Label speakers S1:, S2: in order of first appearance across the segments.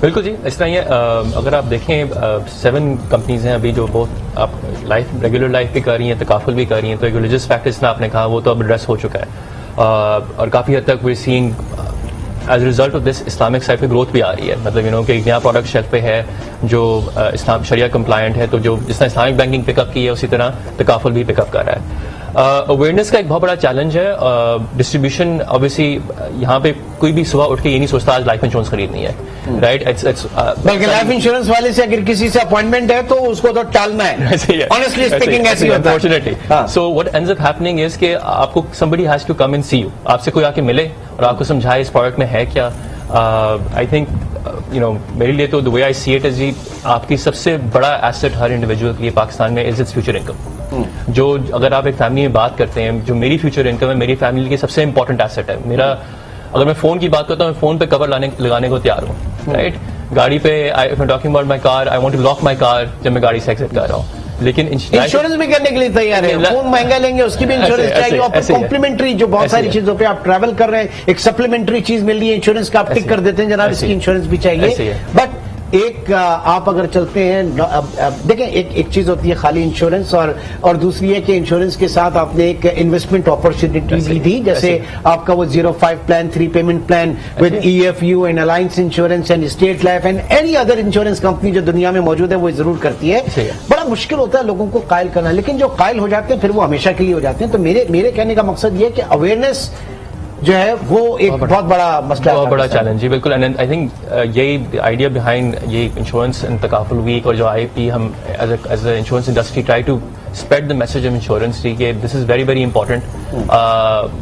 S1: بالکل جی. اس طرح یہ اگر آپ دیکھیں 7 کمپنیز ہیں ابھی جو بہت آپ لائف ریگولر لائف بھی کر رہی ہیں, تکافل بھی کر رہی ہیں, تو ایک ریلیجس فیکٹر آپ نے کہا وہ تو اب ایڈریس ہو چکا ہے, اور کافی حد تک we seeing as a result of this Islamic side پہ گروتھ بھی آ رہی ہے. مطلب کہ ایک نیا پروڈکٹ شیلف پہ ہے جو اسلام شریعہ کمپلائنٹ ہے, تو جو جس طرح اسلامک بینکنگ پک اپ کی ہے اسی طرح تکافل بھی پک اپ کر رہا ہے. اویئرنیس کا ایک بہت بڑا چیلنج ہے. ڈسٹریبیوشن اوبیسلی یہاں پہ کوئی بھی صبح اٹھ کے یہ نہیں سوچتا آج لائف انشورنس خریدنی ہے, رائٹ.
S2: بلکہ لائف انشورنس والے سے اگر کسی سے اپوائنٹمنٹ ہے تو اس کو تو ٹالنا ہے. Honestly speaking, ایسی ہوتا ہے.
S1: Unfortunately. So what ends up happening is کہ آپ کو somebody has to come and see you. آپ سے کوئی آ کے ملے اور آپ کو سمجھائے اس پروڈکٹ میں ہے کیا. I think میرے لیے تو the way I see it is جی آپ کی سب سے بڑا ایسٹ ہر انڈیویجول کے لیے پاکستان میں از اٹس فیوچر انکم. جو اگر آپ ایک فیملی میں بات کرتے ہیں, جو میری فیوچر انکم ہے میری فیملی کی سب سے امپورٹنٹ ایسٹ ہے. میرا اگر میں فون کی بات کرتا ہوں, میں فون پہ کور لگانے کو تیار ہوں, رائٹ. گاڑی پہ talking about my car, I want to lock my car جب میں گاڑی سے ایگزٹ کر رہا ہوں. لیکن
S2: انشورنس بھی کرنے کے لیے تیار ہے. فون مہنگا لیں گے اس کی بھی انشورنس چاہیے, اور کمپلیمنٹری جو بہت ساری چیزوں پہ آپ ٹریول کر رہے ہیں ایک سپلیمنٹری چیز مل رہی ہے انشورنس کا, آپ ٹک کر دیتے ہیں جناب اس کی انشورنس بھی چاہیے. بٹ ایک آپ اگر چلتے ہیں دیکھیں ایک چیز ہوتی ہے خالی انشورنس, اور دوسری ہے کہ انشورنس کے ساتھ آپ نے ایک انویسٹمنٹ اپرچونٹی بھی دی, جیسے آپ کا وہ 05 plan, 3 payment plan with EFU and alliance insurance and state life and any other insurance company جو دنیا میں موجود ہے وہ ضرور کرتی ہے. بڑا مشکل ہوتا ہے لوگوں کو قائل کرنا, لیکن جو قائل ہو جاتے ہیں پھر وہ ہمیشہ کے لیے ہو جاتے ہیں. تو میرے کہنے کا مقصد یہ ہے کہ اویئرنیس جو ہے وہ ایک بہت بڑا مسئلہ,
S1: بہت بڑا چیلنج. جی بالکل. اینڈ آئی تھنک یہی آئیڈیا بہائنڈ یہ انشورنس اینڈ تکافل ویک اور جو IIP ہم as a insurance industry try to spread the message of insurance کہ this is very very important.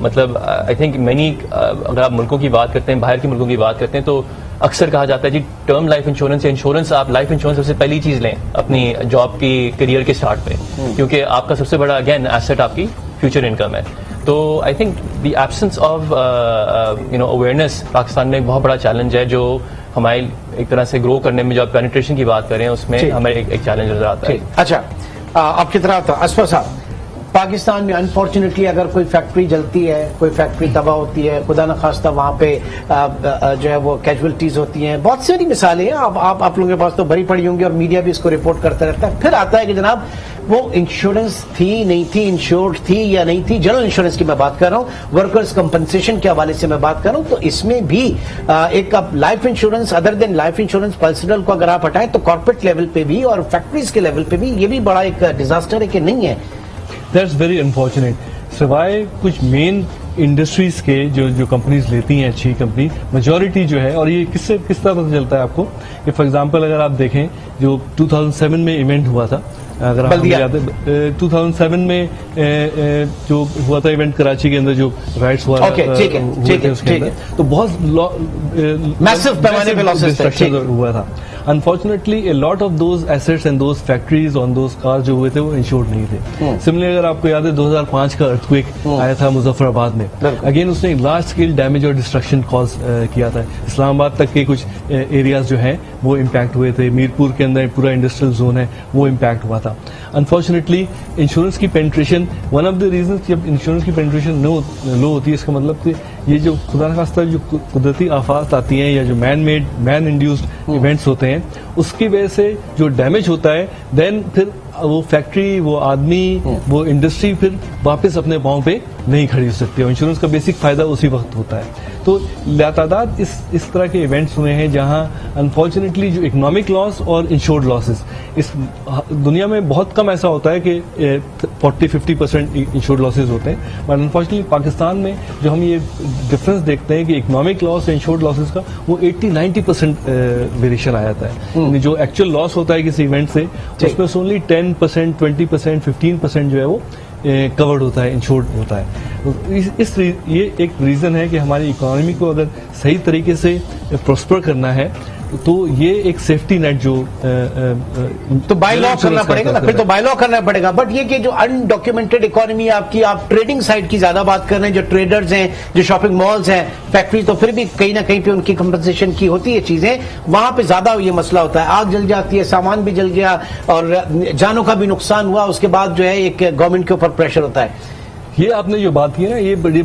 S1: مطلب آئی تھنک مینی اگر آپ ملکوں کی بات کرتے ہیں, باہر کے ملکوں کی بات کرتے ہیں, تو اکثر کہا جاتا ہے جی ٹرم لائف انشورنس یا انشورنس, آپ لائف انشورنس سب سے پہلی چیز لیں اپنی جاب کی کیریئر کے اسٹارٹ پہ, کیونکہ آپ کا سب سے بڑا اگین ایسٹ آپ کی فیوچر انکم ہے. تو I think the absence of awareness Pakistan میں ایک بہت بڑا چیلنج ہے, جو ہمارے ایک طرح سے گرو کرنے میں جو آپ پینیٹریشن کی بات کریں اس میں ہمیں ایک چیلنج نظر آتا ہے.
S2: اچھا آپ کی طرح اسفر صاحب, پاکستان میں انفارچونیٹلی اگر کوئی فیکٹری جلتی ہے, کوئی فیکٹری تباہ ہوتی ہے, خدا نخواستہ وہاں پہ جو ہے وہ کیجولٹیز ہوتی ہیں, بہت ساری مثالیں ہیں, آپ لوگوں کے پاس تو بھری پڑی ہوں گی اور میڈیا بھی اس کو رپورٹ کرتا رہتا ہے. پھر آتا ہے کہ جناب وہ انشورنس تھی نہیں تھی, انشورڈ تھی یا نہیں تھی. جنرل انشورنس کی میں بات کر رہا ہوں, ورکرز کمپنسیشن کے حوالے سے میں بات کر رہا ہوں. تو اس میں بھی ایک life insurance other then life insurance personal کو اگر آپ ہٹائیں تو کارپوریٹ لیول پہ بھی اور فیکٹریز کے لیول پہ بھی یہ بھی بڑا ایک ڈیزاسٹر ہے کہ نہیں ہے.
S3: That's very unfortunate. سوائے کچھ مین انڈسٹریز کے جو کمپنیز لیتی ہیں اچھی کمپنی, میجورٹی جو ہے, اور یہ کس طرح پتہ چلتا ہے آپ کو کہ فار ایگزامپل اگر آپ دیکھیں جو 2007 میں ایونٹ ہوا تھا, اگر آپ یاد ہے 2007 میں جو ہوا تھا ایونٹ کراچی کے اندر جو رائٹس ہوا تھا اس کے اندر, تو بہت
S2: میسو پیمانے پہ لاسز
S3: ہوا تھا. Unfortunately, a lot of those assets and those factories on those cars جو ہوئے تھے وہ انشورڈ نہیں تھے. سملرلی اگر آپ کو یاد ہے 2005 کا ارتھکویک آیا تھا مظفر آباد میں, اگین اس نے لارج اسکیل ڈیمیج اور ڈسٹرکشن کاز کیا تھا. اسلام آباد تک کے کچھ ایریاز جو ہیں وہ امپیکٹ ہوئے تھے, میرپور کے اندر پورا انڈسٹریل زون ہے وہ امپیکٹ ہوا تھا. انفارچونیٹلی انشورنس کی penetration, one of the reasons جب انشورنس کی پینٹریشن لو ہوتی ہے, اس کا مطلب کہ یہ جو خدا نخواستہ جو قدرتی آفات آتی ہیں یا جو مین انڈیوسڈ ایونٹس ہوتے ہیں اس کی وجہ سے جو ڈیمیج ہوتا ہے, دین پھر وہ فیکٹری, وہ آدمی, وہ انڈسٹری پھر واپس اپنے پاؤں پہ نہیں کھڑی ہو سکتی. اور انشورنس کا بیسک فائدہ اسی وقت ہوتا ہے. تو لاتعداد اس طرح کے ایونٹس ہوئے ہیں جہاں انفارچونیٹلی جو اکنامک لاس اور انشورڈ لاسز, اس دنیا میں بہت کم ایسا ہوتا ہے کہ 40-50% انشورڈ لاسز ہوتے ہیں, بٹ انفارچونیٹلی پاکستان میں جو ہم یہ ڈفرنس دیکھتے ہیں کہ اکنامک لاس اور انشورڈ لاسز کا وہ 80-90% ویریشن آ جاتا ہے. یعنی جو ایکچوئل لاس ہوتا ہے کسی ایونٹ سے اس میں اونلی 10%, 20%, 15% جو ہے وہ کورڈ ہوتا ہے, انشورڈ ہوتا ہے. یہ ایک ریزن ہے کہ ہماری اکانومی کو اگر صحیح طریقے سے پروسپر کرنا ہے تو یہ ایک سیفٹی نیٹ جو
S2: تو بائی لا کرنا پڑے گا نا, پھر تو بائی لا کرنا پڑے گا. بٹ یہ کہ جو انڈاکیومنٹڈ اکانومی آپ کی, آپ ٹریڈنگ سائڈ کی زیادہ بات کر رہے ہیں, جو ٹریڈرز ہیں, جو شاپنگ مالز ہیں, فیکٹری, تو پھر بھی کہیں نہ کہیں پہ ان کی کمپنسیشن کی ہوتی ہے چیزیں, وہاں پہ زیادہ یہ مسئلہ ہوتا ہے. آگ جل جاتی ہے, سامان بھی جل گیا اور جانوں کا بھی نقصان ہوا, اس کے بعد جو ہے ایک گورنمنٹ کے اوپر پریشر ہوتا ہے.
S3: یہ آپ نے جو بات کی نا، یہ بڑی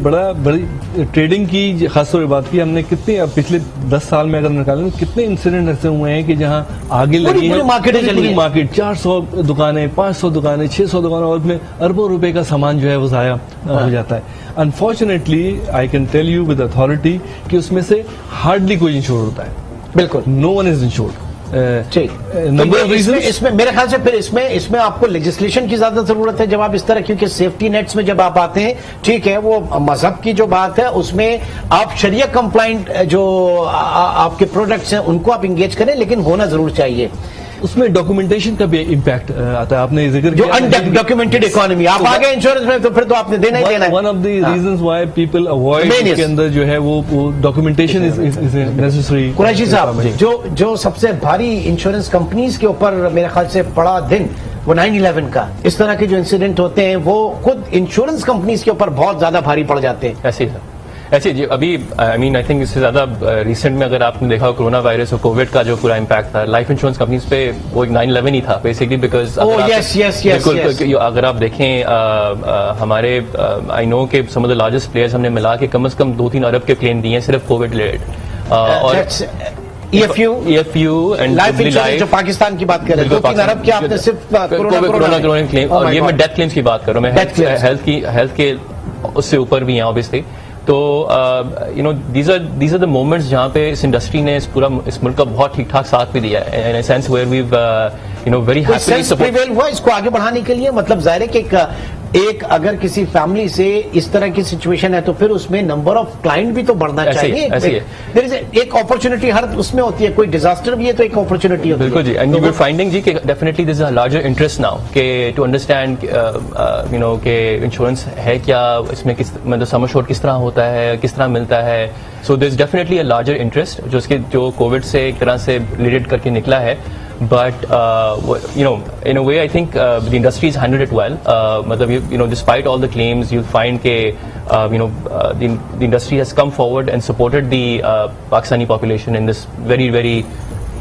S3: ٹریڈنگ کی خاص طور پہ بات کی ہم نے. کتنے پچھلے 10 سال میں اگر نکالیں کتنے انسیڈنٹ ایسے ہوئے ہیں کہ جہاں آگے لگی ہے پوری مارکیٹ، 400 دکانیں، 500 دکانیں، 600 دکانیں، اور میں اربوں روپے کا سامان جو ہے وہ ضائع ہو جاتا ہے. Unfortunately I can tell you with authority کہ اس میں سے ہارڈلی کوئی انشور ہوتا ہے.
S2: بالکل
S3: نو ون از انشورڈ.
S2: اس میں میرے خیال سے پھر اس میں آپ کو لیجسلیشن کی زیادہ ضرورت ہے جب آپ اس طرح، کیونکہ سیفٹی نیٹس میں جب آپ آتے ہیں، ٹھیک ہے وہ مذہب کی جو بات ہے اس میں آپ شریعہ کمپلائنٹ جو آپ کے پروڈکٹس ہیں ان کو آپ انگیج کریں، لیکن ہونا ضرور چاہیے.
S3: اس میں ڈاکومنٹیشن کا بھی امپیکٹ آتا ہے. آپ نے ذکر
S2: جو انڈاکیومنٹڈ اکانومی، آپ آگے انشورنس میں تو پھر تو آپ نے دینا ہی دینا ہے.
S3: One of the reasons why people avoid کے اندر جو ہے وہ ڈاکومنٹیشن از نیسیسری.
S2: قریشی صاحب، جو سب سے بھاری انشورنس کمپنیز کے اوپر میرے خیال سے پڑا دن وہ 9/11 کا، اس طرح کے جو انسیڈنٹ ہوتے ہیں وہ خود انشورنس کمپنیز کے اوپر بہت زیادہ بھاری پڑ جاتے ہیں.
S1: ایسے جی ابھی آئی تھنک اس سے زیادہ ریسنٹ میں اگر آپ نے دیکھا کرونا وائرس اور کووڈ کا جو پورا امپیکٹ تھا لائف انشورنس کمپنیز پہ، وہ ایک 9/11 ہی تھا بیسکلی. بیکاز اگر آپ دیکھیں ہمارے آئی نو کہ سم آف دا لارجسٹ پلیئرز ہم نے ملا کے کم از کم 2-3 ارب کے کلیم دیے ہیں صرف کووڈ ریلیٹڈ. اور EFU اینڈ
S2: لائف انشورنس جو پاکستان کی بات کر رہے ہیں 2-3 ارب کی، آپ نے صرف
S1: کورونا کلیم، اور یہ میں ڈیتھ کلیمز کی بات کر رہا ہوں. میں ہیلتھ کے اس سے اوپر بھی ہیں اوبیسلی. تو دیز آر دا مومنٹس جہاں پہ اس انڈسٹری نے اس ملک کا بہت ٹھیک ٹھاک ساتھ بھی دیا ہے. In a sense where we've very happily support
S2: ہوا اس کو آگے بڑھانے کے لیے. مطلب ظاہر ہے کہ ایک اگر کسی فیملی سے اس طرح کی سچویشن ہے تو پھر اس میں نمبر آف کلائنٹ بھی تو بڑھنا چاہیے. ایک اپرچونٹی ہر اس میں ہوتی ہے، کوئی ڈیزاسٹر بھی ہے تو ایک اپرچونٹی ہوتی ہے.
S1: بالکل جی. اینڈ یو ول فائنڈنگ جی کہ definitely there is a larger interest now کہ ٹو انڈرسٹینڈ کہ انشورنس ہے کیا، اس میں مطلب سم ایشورڈ کس طرح ہوتا ہے، کس طرح ملتا ہے. So there is definitely a larger interest جو کووڈ سے ایک طرح سے ریلیٹ کر کے نکلا ہے. But in a way, I think the industry has handled it well. Despite all the claims, you'll find that the industry has come forward and supported the Pakistani population in this very, very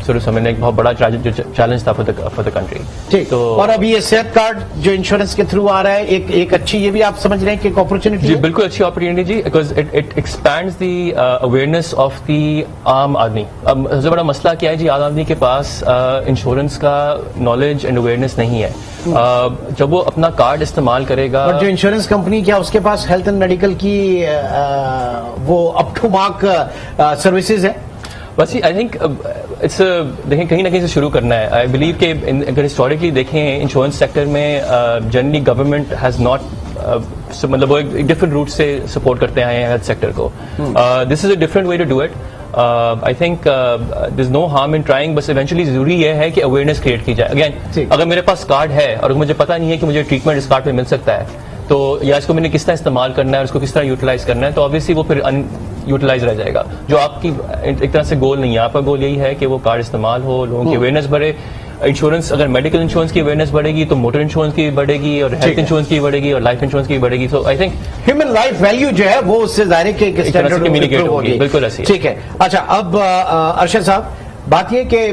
S1: sort of something like بہت بڑا challenge تھا for the country.
S2: ٹھیک. اور ابھی یہ صحت card جو insurance کے تھرو آ رہا ہے ایک اچھی، یہ بھی آپ سمجھ رہے ہیں کہ ایک اپرچونٹی
S1: جی بالکل اچھی اپرچونٹی جی، because it expands the awareness of the عام آدمی. اب سب سے بڑا مسئلہ کیا ہے جی، عام آدمی کے پاس انشورنس کا نالج اینڈ اویئرنیس نہیں ہے. جب وہ اپنا کارڈ استعمال کرے گا،
S2: جو انشورنس کمپنی کیا اس کے پاس ہیلتھ اینڈ میڈیکل کی وہ اپ ٹو مارک سروسز ہے.
S1: بس آئی تھنک دیکھیں کہیں نہ کہیں سے شروع کرنا ہے. آئی بلیو کہ اگر ہسٹوریکلی دیکھیں انشورنس سیکٹر میں جنرلی گورنمنٹ ہیز ناٹ مطلب وہ ایک ڈفرنٹ روٹ سے سپورٹ کرتے آئے ہیں ہیلتھ سیکٹر کو. This is a different way to do it. I think there is no harm in trying. بس ایونچولی ضروری یہ ہے کہ اویئرنیس کریٹ کی جائے. اگین اگر میرے پاس کارڈ ہے اور مجھے پتا نہیں ہے کہ مجھے ٹریٹمنٹ اس کارڈ پہ مل سکتا ہے، تو یا اس کو میں نے کس طرح استعمال کرنا ہے اور اس کو کس طرح یوٹیلائز کرنا ہے، تو آبویسلی وہ پھر یوٹیلائز رہ جائے گا. جو آپ کی ایک طرح سے گول نہیں ہے. آپ کا گول یہی ہے کہ وہ کارڈ استعمال ہو، لوگوں کی اویئرنیس بڑھے. انشورنس اگر میڈیکل انشورنس کی اویئرنیس بڑھے گی تو موٹر انشورنس کی بڑھے گی، اور ہیلتھ انشورنس کی بڑھے گی، اور لائف انشورنس کی بڑھے گی. So I think
S2: human life value جو ہے وہ اس سے ظاہر ہے کہ اسٹینڈرڈ
S1: کمیونیکیٹ ہوگی. بالکل ایسی.
S2: ٹھیک ہے. اچھا اب ارشد صاحب بات یہ کہ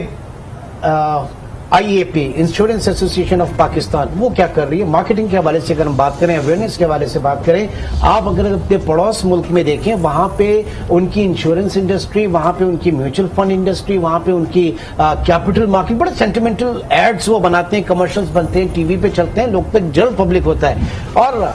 S2: IAP insurance association of Pakistan وہ کیا کر رہی ہے مارکیٹنگ کے حوالے سے؟ اگر ہم بات کریں، اویئرنیس کے حوالے سے بات کریں، آپ اگر اپنے پڑوس ملک میں دیکھیں وہاں پہ ان کی انشورنس انڈسٹری، وہاں پہ ان کی میوچل فنڈ انڈسٹری، وہاں پہ ان کی کیپٹل مارکیٹ، بڑے سینٹیمنٹل ایڈز وہ بناتے ہیں، کمرشلز بنتے ہیں، ٹی وی پہ چلتے ہیں، لوگ تک جنرل پبلک ہوتا ہے. اور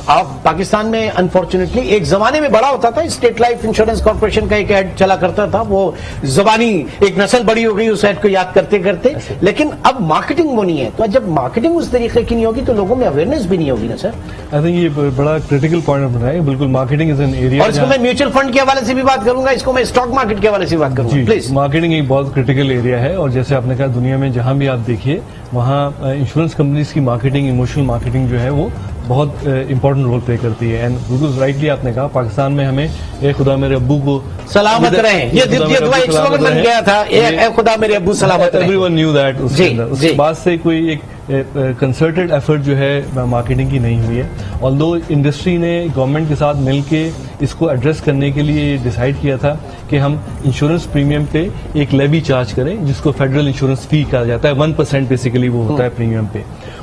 S2: آپ پاکستان میں انفارچونیٹلی ایک زمانے میں بڑا ہوتا تھا، اسٹیٹ لائف انشورنس کارپوریشن کا ایک ایڈ چلا کرتا تھا، وہ زبانی ایک نسل بڑی ہو گئی اس ایڈ کو یاد کرتے کرتے، لیکن اب مارکیٹنگ وہ نہیں ہے. تو جب مارکیٹنگ اس طریقے کی نہیں ہوگی تو لوگوں میں اویئرنیس بھی نہیں ہوگی نا سر.
S3: آئی تھنک یہ بڑا کریٹیکل پوائنٹ بنا ہے. بالکل مارکیٹنگ از این ایریا،
S2: اور اس کو میں میوچل فنڈ کے حوالے سے بھی بات کروں گا، اس کو میں اسٹاک مارکیٹ کے حوالے سے بھی بات کروں گا. پلیز.
S3: مارکیٹنگ ایک بہت کریٹیکل ایریا ہے، اور جیسے آپ نے کہا دنیا میں جہاں بھی آپ دیکھیے وہاں انشورنس کمپنیز کی مارکیٹنگ، ایموشنل مارکیٹنگ جو ہے وہ بہت امپورٹنٹ رول پلے کرتی ہے. اینڈ بالکل رائٹلی آپ نے کہا پاکستان میں ہمیں اے خدا میرے ابو کو
S2: سلامت رہیں، یہ دعا ایک سلوگن بن گیا تھا، اے خدا میرے ابو سلامت رہیں.
S3: Every one knew that. اس بات سے کوئی ایک کنسرٹڈ ایفرٹ جو ہے مارکیٹنگ کی نہیں ہوئی ہے. آلدو انڈسٹری نے گورنمنٹ کے ساتھ مل کے اس کو ایڈریس کرنے کے لیے ڈیسائیڈ کیا تھا کہ ہم انشورنس پریمیم پہ ایک لیوی چارج کریں جس کو فیڈرل انشورنس فی کہا جاتا ہے. 1% بیسیکلی وہ ہوتا ہے پریمیم پہ.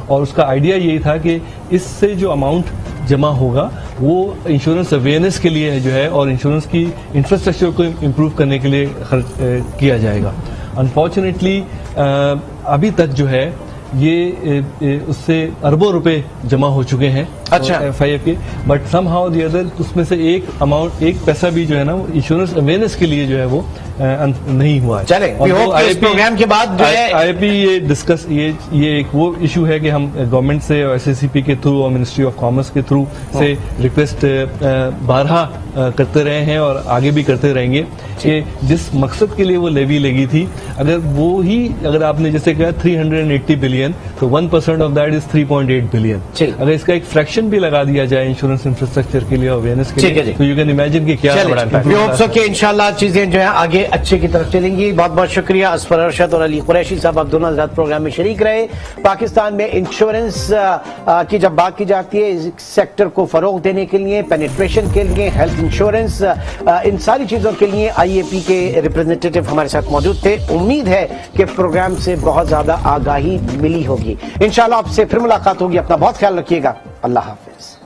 S3: اور اس کا آئیڈیا یہی تھا کہ اس سے جو اماؤنٹ جمع ہوگا وہ انشورنس اویئرنیس کے لیے جو ہے اور انشورنس کی انفراسٹرکچر کو امپروو کرنے کے لیے خرچ کیا جائے گا. انفارچونیٹلی ابھی تک جو ہے یہ اس سے اربوں روپے جمع ہو چکے ہیں
S2: اچھا
S3: FIF کے, but somehow the other اس میں سے ایک پیسہ بھی جو ہے نا انشورنس اویئرنیس کے لیے جو ہے وہ نہیں ہوا ہے.
S2: چلیں پروگرام کے بعد جو ہے
S3: IAP یہ ڈسکس یہ ایک وہ ایشو ہے کہ ہم گورنمنٹ سے اور SSCP کے تھرو اور منسٹری آف کامرس کے تھرو سے ریکویسٹ بارہا کرتے رہے ہیں اور آگے بھی کرتے رہیں گے کہ جس مقصد کے لیے وہ لیوی لگی تھی اگر آپ نے جیسے کہا 380 بلین تو 1% آف دیٹ از 3.8 بلین. اگر اس کا ایک فریکشن بھی لگا دیا جائے انشورنس انفراسٹرکچر کے لیے اویئرنیس کے لیے تو یو کین امیجن کہ کیا
S2: کہ انشاءاللہ چیزیں جو ہیں آگے اچھے کی طرف چلیں گی. بہت بہت شکریہ اسفر ارشد اور علی قریشی صاحب, آپ دونوں حضرات پروگرام میں شریک رہے. پاکستان میں انشورنس کی جب بات کی جاتی ہے اس سیکٹر کو فروغ دینے کے لیے, پینیٹریشن کے لیے, ہیلتھ انشورنس, ان ساری چیزوں کے لیے IAP کے ریپرزینٹیٹو ہمارے ساتھ موجود تھے. امید ہے کہ پروگرام سے بہت زیادہ آگاہی ملی ہوگی. انشاءاللہ آپ سے پھر ملاقات ہوگی. اپنا بہت خیال رکھیے گا. اللہ حافظ.